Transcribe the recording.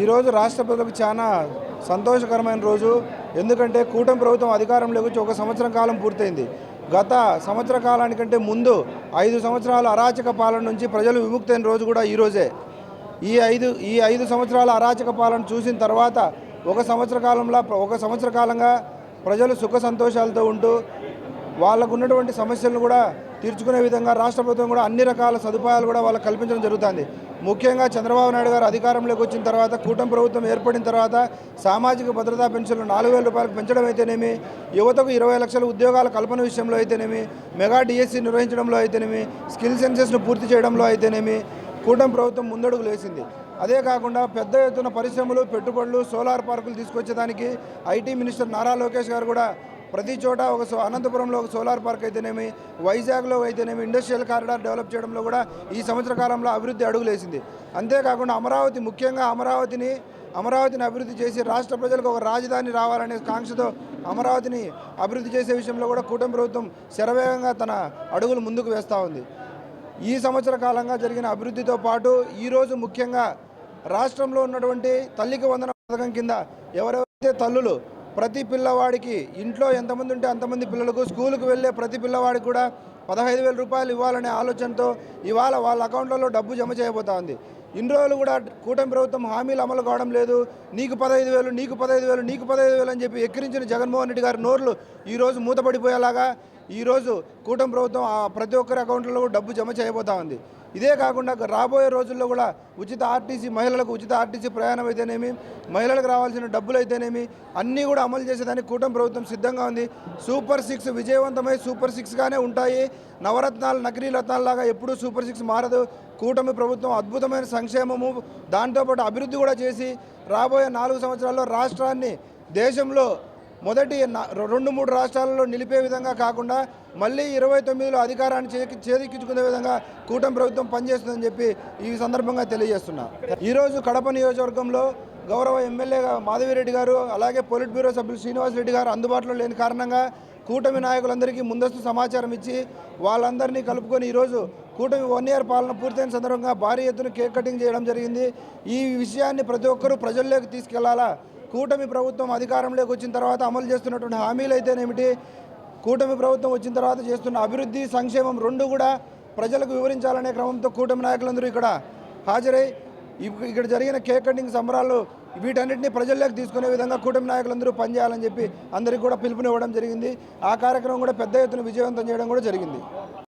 ఈరోజు రాష్ట్ర ప్రజలకు చాలా సంతోషకరమైన రోజు. ఎందుకంటే కూటమి ప్రభుత్వం అధికారంలోకి వచ్చి 1 సంవత్సరం కాలం పూర్తయింది. గత సంవత్సర కాలానికంటే ముందు 5 సంవత్సరాల అరాచక పాలన నుంచి ప్రజలు విముక్తైన రోజు కూడా ఈరోజే. ఈ 5 సంవత్సరాల అరాచక పాలన చూసిన తర్వాత 1 సంవత్సర కాలంగా ప్రజలు సుఖ సంతోషాలతో ఉంటూ వాళ్ళకు ఉన్నటువంటి సమస్యలను కూడా తీర్చుకునే విధంగా రాష్ట్ర ప్రభుత్వం కూడా అన్ని రకాల సదుపాయాలు కూడా వాళ్ళకు కల్పించడం జరుగుతుంది. ముఖ్యంగా చంద్రబాబు నాయుడు గారు అధికారంలోకి వచ్చిన తర్వాత, కూటమి ప్రభుత్వం ఏర్పడిన తర్వాత సామాజిక భద్రతా పెన్షన్లు 4,000 రూపాయలకు పెంచడం అయితేనేమి, యువతకు 20 లక్షల ఉద్యోగాల కల్పన విషయంలో అయితేనేమి, మెగా డిఎస్సి నిర్వహించడంలో అయితేనేమి, స్కిల్ సెన్సెస్ను పూర్తి చేయడంలో అయితేనేమి కూటమి ప్రభుత్వం ముందడుగులు వేసింది. అదే కాకుండా పెద్ద ఎత్తున పరిశ్రమలు, పెట్టుబడులు, సోలార్ పార్కులు తీసుకొచ్చేదానికి ఐటీ మినిస్టర్ నారా లోకేష్ గారు కూడా ప్రతి చోట అనంతపురంలో ఒక సోలార్ పార్క్ అయితేనేమి, వైజాగ్లో అయితేనేమి ఇండస్ట్రియల్ కారిడార్ డెవలప్ చేయడంలో కూడా ఈ సంవత్సర కాలంలో అభివృద్ధి అడుగులేసింది. అంతేకాకుండా ముఖ్యంగా అమరావతిని అభివృద్ధి చేసి రాష్ట్ర ప్రజలకు ఒక రాజధాని రావాలనే కాంక్షతో అమరావతిని అభివృద్ధి చేసే విషయంలో కూడా కూటమి ప్రభుత్వం శరవేగంగా తన అడుగులు ముందుకు వేస్తూ ఉంది. ఈ సంవత్సర కాలంగా జరిగిన అభివృద్ధితో పాటు ఈరోజు ముఖ్యంగా రాష్ట్రంలో ఉన్నటువంటి తల్లికి వందనం పథకం కింద ఎవరెవరైతే తల్లులు ప్రతి పిల్లవాడికి ఇంట్లో ఎంతమంది ఉంటే అంతమంది పిల్లలకు స్కూలుకు వెళ్ళే ప్రతి పిల్లవాడికి కూడా 15,000 రూపాయలు ఇవ్వాలనే ఆలోచనతో ఇవాళ వాళ్ళ అకౌంట్లలో డబ్బు జమ చేయబోతా ఉంది. ఇన్ని రోజులు కూడా కూటమి ప్రభుత్వం హామీలు అమలు కావడం లేదు. నీకు 15,000, నీకు 15,000, నీకు 15,000 అని చెప్పి ఎక్కిరించిన జగన్మోహన్ రెడ్డి గారి నోర్లు ఈరోజు మూతపడిపోయేలాగా ఈరోజు కూటమి ప్రభుత్వం ప్రతి ఒక్కరి అకౌంట్లలో డబ్బు జమ చేయబోతా ఉంది. ఇదే కాకుండా రాబోయే రోజుల్లో కూడా మహిళలకు ఉచిత ఆర్టీసీ ప్రయాణం అయితేనేమి, మహిళలకు రావాల్సిన డబ్బులు అయితేనేమి అన్నీ కూడా అమలు చేసేదానికి కూటమి ప్రభుత్వం సిద్ధంగా ఉంది. సూపర్ 6 విజయవంతమై సూపర్ 6గానే ఉంటాయి. నవరత్నాలు నకిలీ రత్నాలలాగా ఎప్పుడూ సూపర్ 6 మారదు. కూటమి ప్రభుత్వం అద్భుతమైన సంక్షేమము, దాంతోపాటు అభివృద్ధి కూడా చేసి రాబోయే 4 సంవత్సరాల్లో రాష్ట్రాన్ని దేశంలో మొదటి 2-3 రాష్ట్రాలలో నిలిపే విధంగా కాకుండా మళ్ళీ 29లో అధికారాన్ని చేదిక్కించుకునే విధంగా కూటమి ప్రభుత్వం పనిచేస్తుందని చెప్పి ఈ సందర్భంగా తెలియజేస్తున్నా. ఈరోజు కడప నియోజకవర్గంలో గౌరవ ఎమ్మెల్యేగా మాధవిరెడ్డి గారు, అలాగే పొలిట్ బ్యూరో సభ్యులు శ్రీనివాసరెడ్డి గారు అందుబాటులో లేని కారణంగా కూటమి నాయకులందరికీ ముందస్తు సమాచారం ఇచ్చి వాళ్ళందరినీ కలుపుకొని ఈరోజు కూటమి 1 ఇయర్ పాలన పూర్తయిన సందర్భంగా భారీ ఎత్తున కేక్ కటింగ్ చేయడం జరిగింది. ఈ విషయాన్ని ప్రతి ఒక్కరూ ప్రజల్లోకి తీసుకెళ్లాలా. కూటమి ప్రభుత్వం అధికారంలోకి వచ్చిన తర్వాత అమలు చేస్తున్నటువంటి హామీలు అయితేనేమిటి, కూటమి ప్రభుత్వం వచ్చిన తర్వాత చేస్తున్న అభివృద్ధి, సంక్షేమం 2 కూడా ప్రజలకు వివరించాలనే క్రమంతో కూటమి నాయకులందరూ ఇక్కడ హాజరై ఇక్కడ జరిగిన కేక్ కటింగ్ సంబరాలు వీటన్నిటిని ప్రజల్లోకి తీసుకునే విధంగా కూటమి నాయకులందరూ పనిచేయాలని చెప్పి అందరికీ కూడా పిలుపునివ్వడం జరిగింది. ఆ కార్యక్రమం కూడా పెద్ద ఎత్తున విజయవంతం చేయడం కూడా జరిగింది.